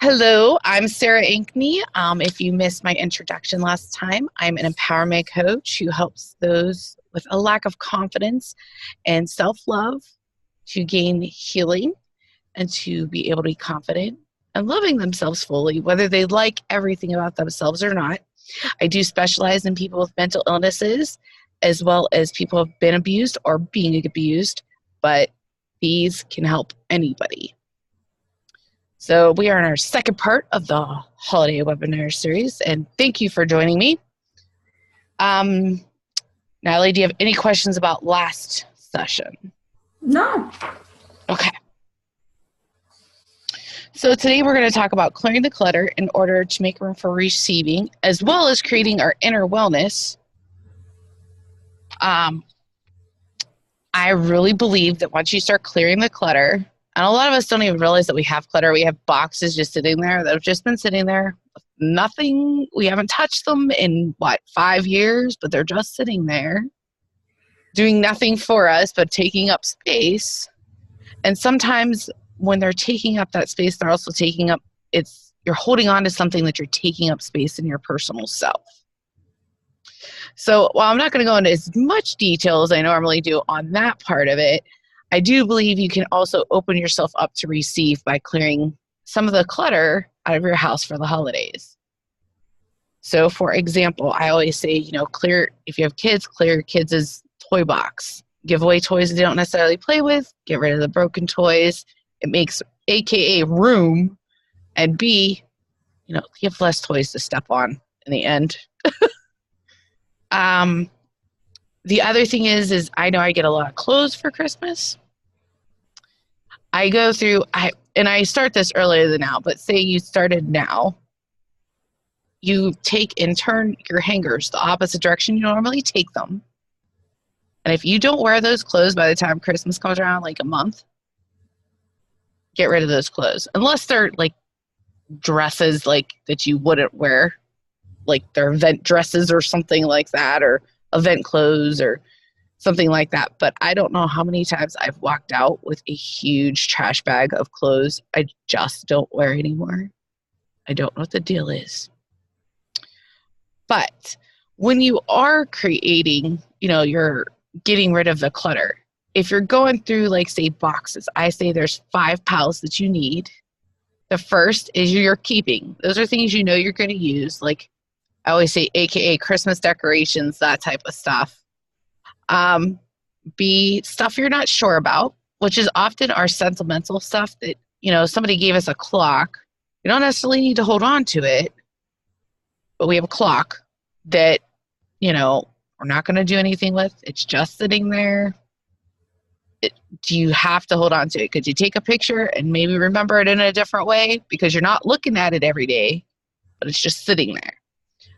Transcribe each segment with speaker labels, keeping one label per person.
Speaker 1: Hello, I'm Sarah Ankney. If you missed my introduction last time, I'm an empowerment coach who helps those with a lack of confidence and self-love to gain healing and to be able to be confident and loving themselves fully, whether they like everything about themselves or not. I do specialize in people with mental illnesses as well as people who have been abused or being abused, but these can help anybody. So we are in our second part of the holiday webinar series, and thank you for joining me. Natalie, do you have any questions about last session?
Speaker 2: No.
Speaker 1: Okay. So today we're going to talk about clearing the clutter in order to make room for receiving, as well as creating our inner wellness. I really believe that once you start clearing the clutter, and a lot of us don't even realize that we have clutter. We have boxes just sitting there that have just been sitting there. Nothing, we haven't touched them in, 5 years, but they're just sitting there doing nothing for us but taking up space. And sometimes when they're taking up that space, they're also taking up, you're holding on to something that you're taking up space in your personal self. So while I'm not going to go into as much detail as I normally do on that part of it, I do believe you can also open yourself up to receive by clearing some of the clutter out of your house for the holidays. So for example, I always say, if you have kids, clear your kids' toy box. Give away toys that they don't necessarily play with. Get rid of the broken toys. It makes AKA room, and B, you have less toys to step on in the end. The other thing is I know I get a lot of clothes for Christmas. I go through, and I start this earlier than now, but say you started now, you take and turn your hangers the opposite direction you normally take them. And if you don't wear those clothes by the time Christmas comes around, like a month, get rid of those clothes. Unless they're like dresses like that you wouldn't wear, like they're event dresses or something like that, or event clothes or something like that. But I don't know how many times I've walked out with a huge trash bag of clothes I just don't wear anymore. I don't know what the deal is. But when you are creating, you're getting rid of the clutter. If you're going through, like, say, boxes, I say there's 5 piles that you need. The first is you're keeping. Those are things you're going to use. Like I always say, AKA Christmas decorations, that type of stuff. B, stuff you're not sure about, which is often our sentimental stuff that, somebody gave us a clock. You don't necessarily need to hold on to it, but we have a clock that, we're not going to do anything with. It's just sitting there. Do you have to hold on to it? Could you take a picture and maybe remember it in a different way because you're not looking at it every day, but it's just sitting there?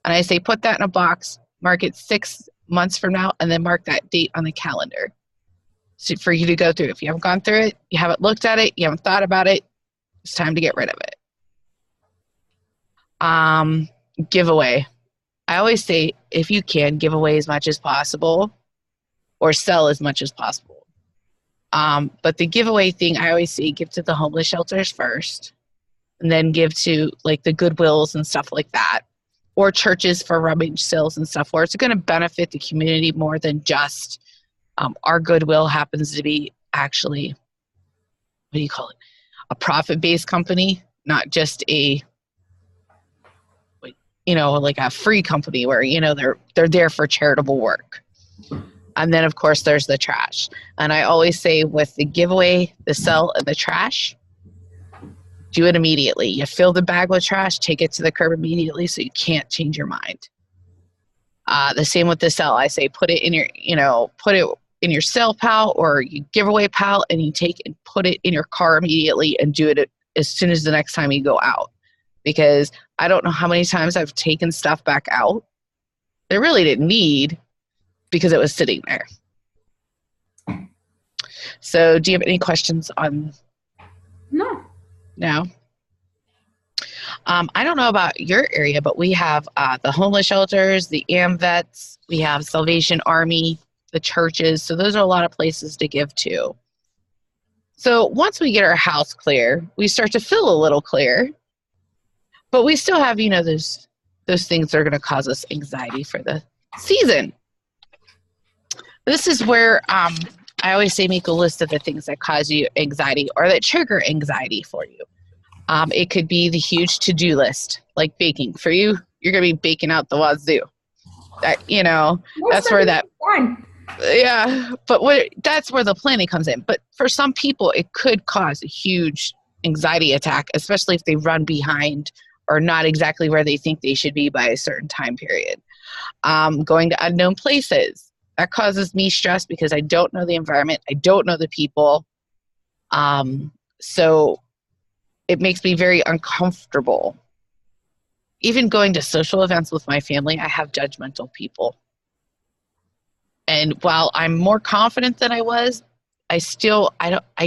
Speaker 1: And I say put that in a box, mark it 6 months from now, and then mark that date on the calendar so for you to go through. If you haven't gone through it, you haven't looked at it, you haven't thought about it, it's time to get rid of it. Giveaway. I always say, if you can, give away as much as possible or sell as much as possible. But the giveaway thing, I always say give to the homeless shelters first, and then give to like the Goodwills and stuff like that, or churches for rummage sales and stuff, where it's going to benefit the community more than just our Goodwill happens to be actually, a profit-based company, not just like a free company where, they're there for charitable work. And then, of course, there's the trash. And I always say with the giveaway, the sell, and the trash, do it immediately. You fill the bag with trash, take it to the curb immediately so you can't change your mind. The same with the sell. I say put it in your sell pile or you giveaway pile, and you take and put it in your car immediately and do it as soon as the next time you go out. Because I don't know how many times I've taken stuff back out that I really didn't need because it was sitting there. So do you have any questions on?
Speaker 2: No.
Speaker 1: No? I don't know about your area, but we have the homeless shelters, the AMVETS, we have Salvation Army, the churches. So those are a lot of places to give to. So once we get our house clear, we start to feel a little clear, but we still have, those things that are going to cause us anxiety for the season. This is where I always say make a list of the things that cause you anxiety or that trigger anxiety for you. It could be the huge to-do list, like baking. For you, you're going to be baking out the wazoo. That's where that, yeah, but that's where the planning comes in. But for some people, it could cause a huge anxiety attack, especially if they run behind or not exactly where they think they should be by a certain time period. Going to unknown places, that causes me stress because I don't know the environment. I don't know the people. So it makes me very uncomfortable. Even going to social events with my family, I have judgmental people. And while I'm more confident than I was, I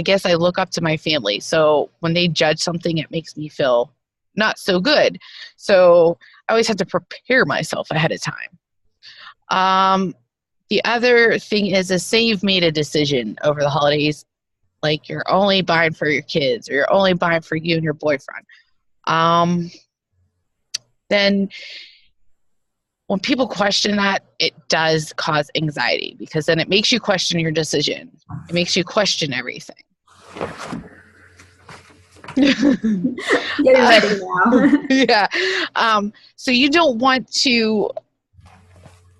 Speaker 1: guess I look up to my family. So when they judge something, it makes me feel not so good. So I always have to prepare myself ahead of time. The other thing is say you've made a decision over the holidays, like you're only buying for your kids or you're only buying for you and your boyfriend. Then when people question that, it does cause anxiety because then it makes you question your decision. It makes you question everything.
Speaker 2: Getting ready now.
Speaker 1: Yeah. So you don't want to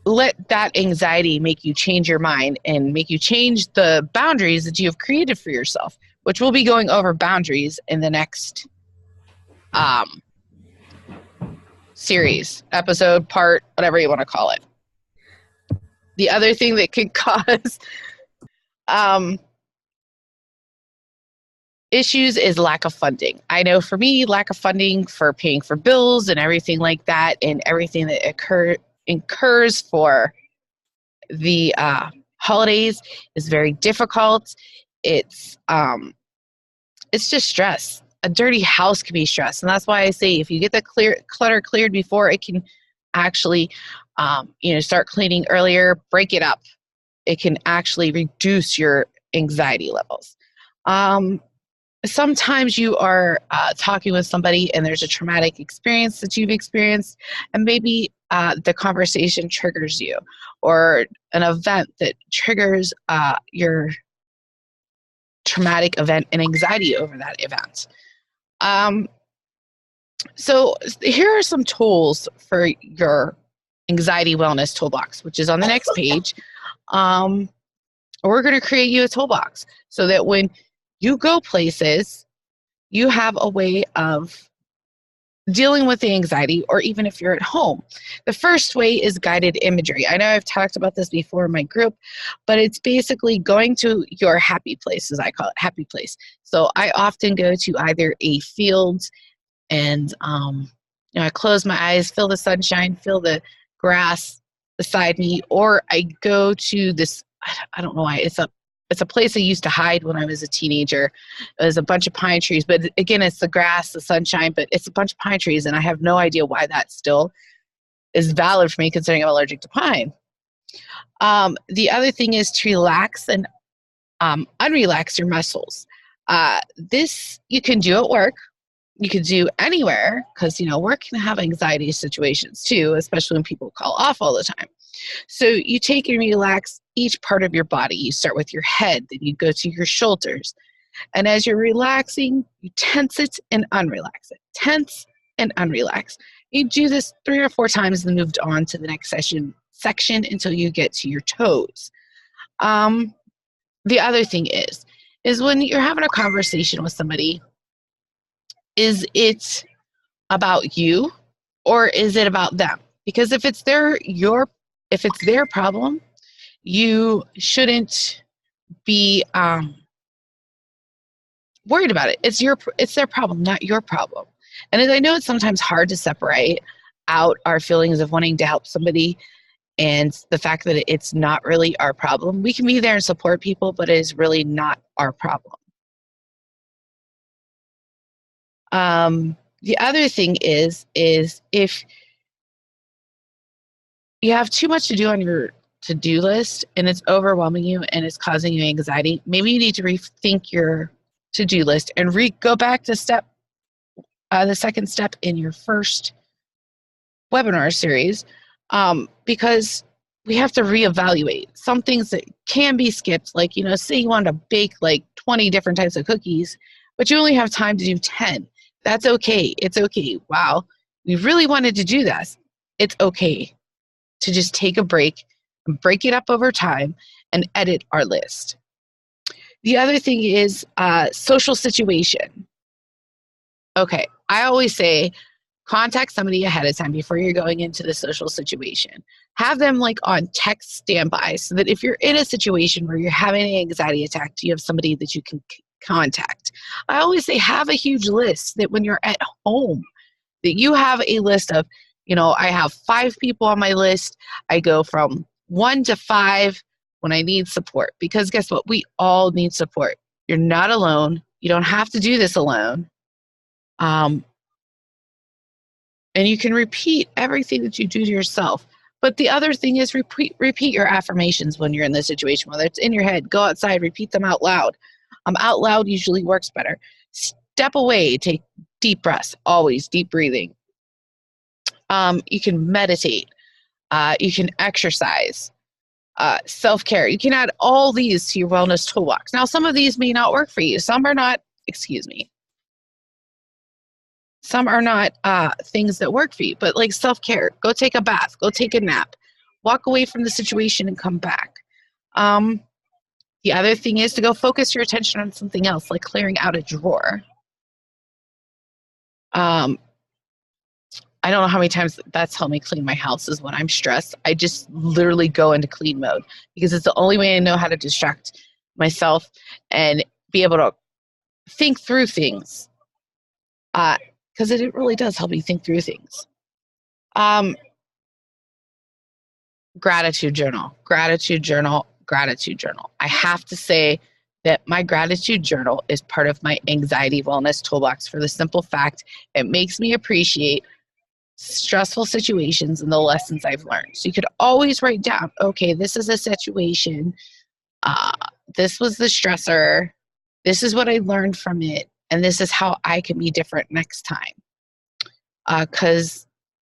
Speaker 1: let that anxiety make you change your mind and make you change the boundaries that you have created for yourself, which we'll be going over boundaries in the next series, episode, part, whatever you want to call it. The other thing that could cause issues is lack of funding. I know for me, lack of funding for paying for bills and everything like that, and everything that incurs for the holidays is very difficult. It's just stress. A dirty house can be stress, and that's why I say if you get the clutter cleared before it can actually, start cleaning earlier, break it up. It can actually reduce your anxiety levels. Sometimes you are talking with somebody and there's a traumatic experience that you've experienced, and maybe the conversation triggers you, or an event that triggers your traumatic event and anxiety over that event. So here are some tools for your anxiety wellness toolbox, which is on the next page. We're going to create you a toolbox so that when you go places, you have a way of dealing with the anxiety, or even if you're at home. The first way is guided imagery. I know I've talked about this before in my group, but it's basically going to your happy place, as I call it, happy place. So I often go to either a field and I close my eyes, feel the sunshine, feel the grass beside me, or I go to this, I don't know why, it's a place I used to hide when I was a teenager. There's a bunch of pine trees, but again, it's the grass, the sunshine, but it's a bunch of pine trees, and I have no idea why that still is valid for me considering I'm allergic to pine. The other thing is to relax and unrelax your muscles. This you can do at work. You can do anywhere because, work can have anxiety situations too, especially when people call off all the time. So you take and relax each part of your body. You start with your head, then you go to your shoulders. And as you're relaxing, you tense it and unrelax it. Tense and unrelax. You do this 3 or 4 times and moved on to the next section until you get to your toes. The other thing is when you're having a conversation with somebody, is it about you or is it about them? Because if it's their problem, you shouldn't be worried about it. It's their problem, not your problem. And I know it's sometimes hard to separate out our feelings of wanting to help somebody and the fact that it's not really our problem. We can be there and support people, but it is really not our problem. The other thing is if you have too much to do on your to-do list and it's overwhelming you and it's causing you anxiety, maybe you need to rethink your to-do list and go back to the second step in your first webinar series, because we have to reevaluate some things that can be skipped. Like, say you want to bake like 20 different types of cookies, but you only have time to do 10. That's okay. It's okay. Wow, we really wanted to do this. It's okay to just take a break and break it up over time and edit our list. The other thing is social situation. Okay, I always say contact somebody ahead of time before you're going into the social situation. Have them like on text standby so that if you're in a situation where you're having an anxiety attack, you have somebody that you can contact. I always say have a huge list that when you're at home, that you have a list of, I have 5 people on my list. I go from 1 to 5 when I need support, because guess what? We all need support. You're not alone. You don't have to do this alone. And you can repeat everything that you do to yourself. But the other thing is repeat your affirmations when you're in this situation, whether it's in your head, go outside, repeat them out loud. Out loud usually works better. Step away, take deep breaths, always deep breathing. You can meditate. You can exercise. Self-care. You can add all these to your wellness toolbox. Now, some of these may not work for you. Some are not, some are not things that work for you, but like self-care, go take a bath, go take a nap, walk away from the situation and come back. The other thing is to go focus your attention on something else, like clearing out a drawer. I don't know how many times that's helped me clean my house is when I'm stressed. I just literally go into clean mode because it's the only way I know how to distract myself and be able to think through things. Because it really does help me think through things. Gratitude journal. I have to say that my gratitude journal is part of my anxiety wellness toolbox for the simple fact it makes me appreciate stressful situations and the lessons I've learned. So you could always write down, okay, this is a situation. This was the stressor. This is what I learned from it. And this is how I can be different next time. Because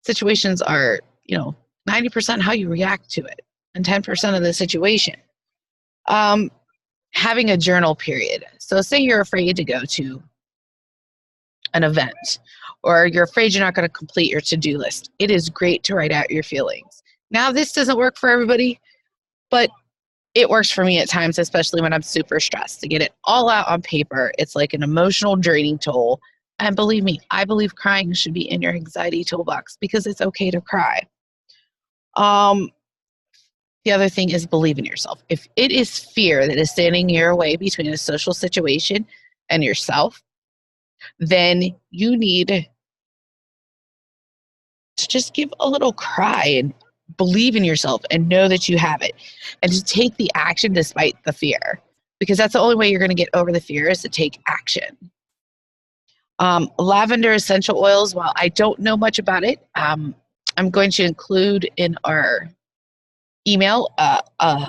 Speaker 1: situations are, 90% how you react to it and 10% of the situation. Having a journal period. So say you're afraid to go to an event or you're afraid you're not going to complete your to-do list. It is great to write out your feelings. Now, this doesn't work for everybody, but it works for me at times, especially when I'm super stressed. To get it all out on paper, it's like an emotional draining tool. And believe me, I believe crying should be in your anxiety toolbox because it's okay to cry. The other thing is believe in yourself. If it is fear that is standing in your way between a social situation and yourself, then you need to just give a little cry and believe in yourself and know that you have it and to take the action despite the fear, because that's the only way you're going to get over the fear is to take action. Lavender essential oils, while I don't know much about it, I'm going to include in our email a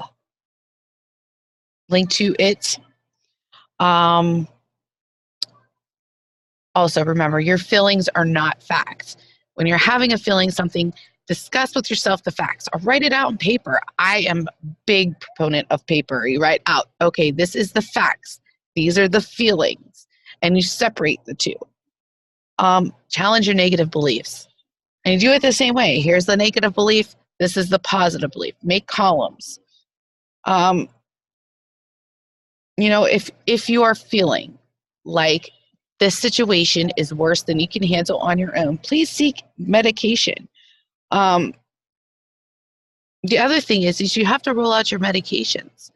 Speaker 1: link to it. Also, remember, your feelings are not facts. When you're having a feeling something, discuss with yourself the facts or write it out on paper. I am a big proponent of paper. You write out, okay, this is the facts. These are the feelings. And you separate the two. Challenge your negative beliefs. And you do it the same way. Here's the negative belief. This is the positive belief. Make columns. If you are feeling like this situation is worse than you can handle on your own, please seek medication. The other thing is you have to roll out your medications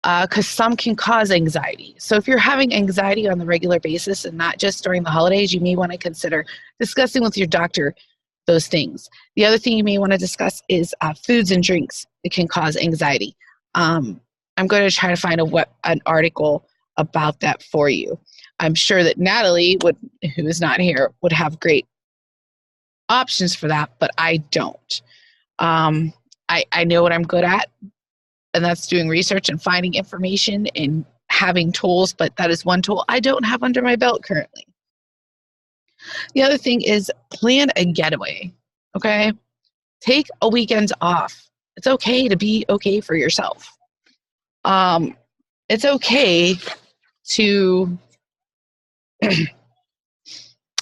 Speaker 1: because some can cause anxiety. So if you're having anxiety on the regular basis and not just during the holidays, you may want to consider discussing with your doctor those things. The other thing you may want to discuss is foods and drinks that can cause anxiety. I'm going to try to find an article about that for you. I'm sure that Natalie, who is not here, would have great options for that, but I don't. I know what I'm good at, and that's doing research and finding information and having tools, but that is one tool I don't have under my belt currently. The other thing is plan a getaway, okay? Take a weekend off. It's okay to be okay for yourself. It's okay to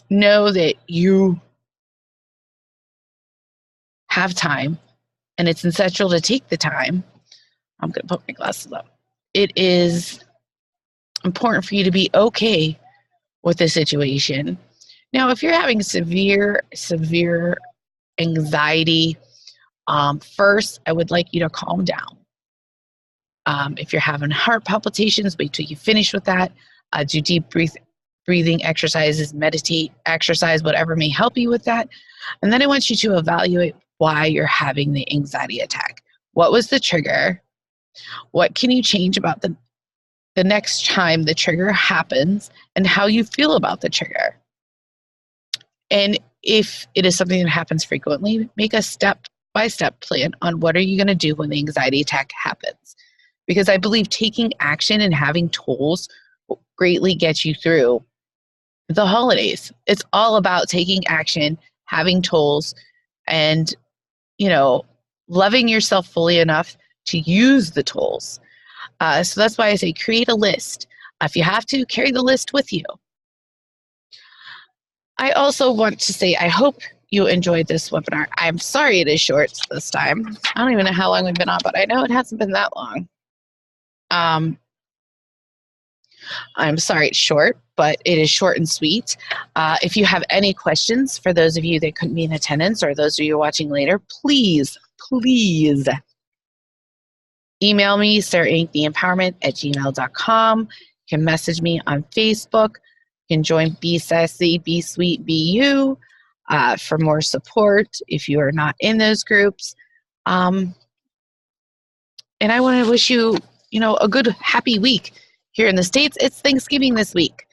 Speaker 1: know that you have time and it's essential to take the time. I'm going to put my glasses up. It is important for you to be okay with the situation. Now, if you're having severe anxiety, first, I would like you to calm down. If you're having heart palpitations, wait till you finish with that. Do deep breathing exercises, meditate, exercise, whatever may help you with that. And then I want you to evaluate why you're having the anxiety attack. What was the trigger? What can you change about the next time the trigger happens and how you feel about the trigger? And if it is something that happens frequently, make a step-by-step plan on what are you going to do when the anxiety attack happens. Because I believe taking action and having tools will greatly get you through the holidays. It's all about taking action, having tools, and, loving yourself fully enough to use the tools. So that's why I say create a list. If you have to, carry the list with you. I also want to say I hope you enjoyed this webinar. I'm sorry it is short this time. I don't even know how long we've been on, but I know it hasn't been that long. I'm sorry it's short, but it is short and sweet. If you have any questions, for those of you that couldn't be in attendance or those of you watching later, please email me, sarahtheempowerment@gmail.com. You can message me on Facebook. You can join Be Sassy, Be Sweet, Be You for more support if you are not in those groups. And I want to wish you, a good, happy week. Here in the States, it's Thanksgiving this week.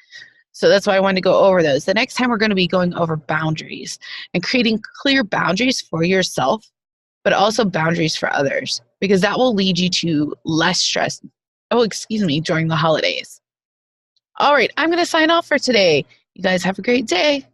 Speaker 1: So that's why I wanted to go over those. The next time we're going to be going over boundaries and creating clear boundaries for yourself, but also boundaries for others, because that will lead you to less stress. During the holidays. All right, I'm going to sign off for today. You guys have a great day.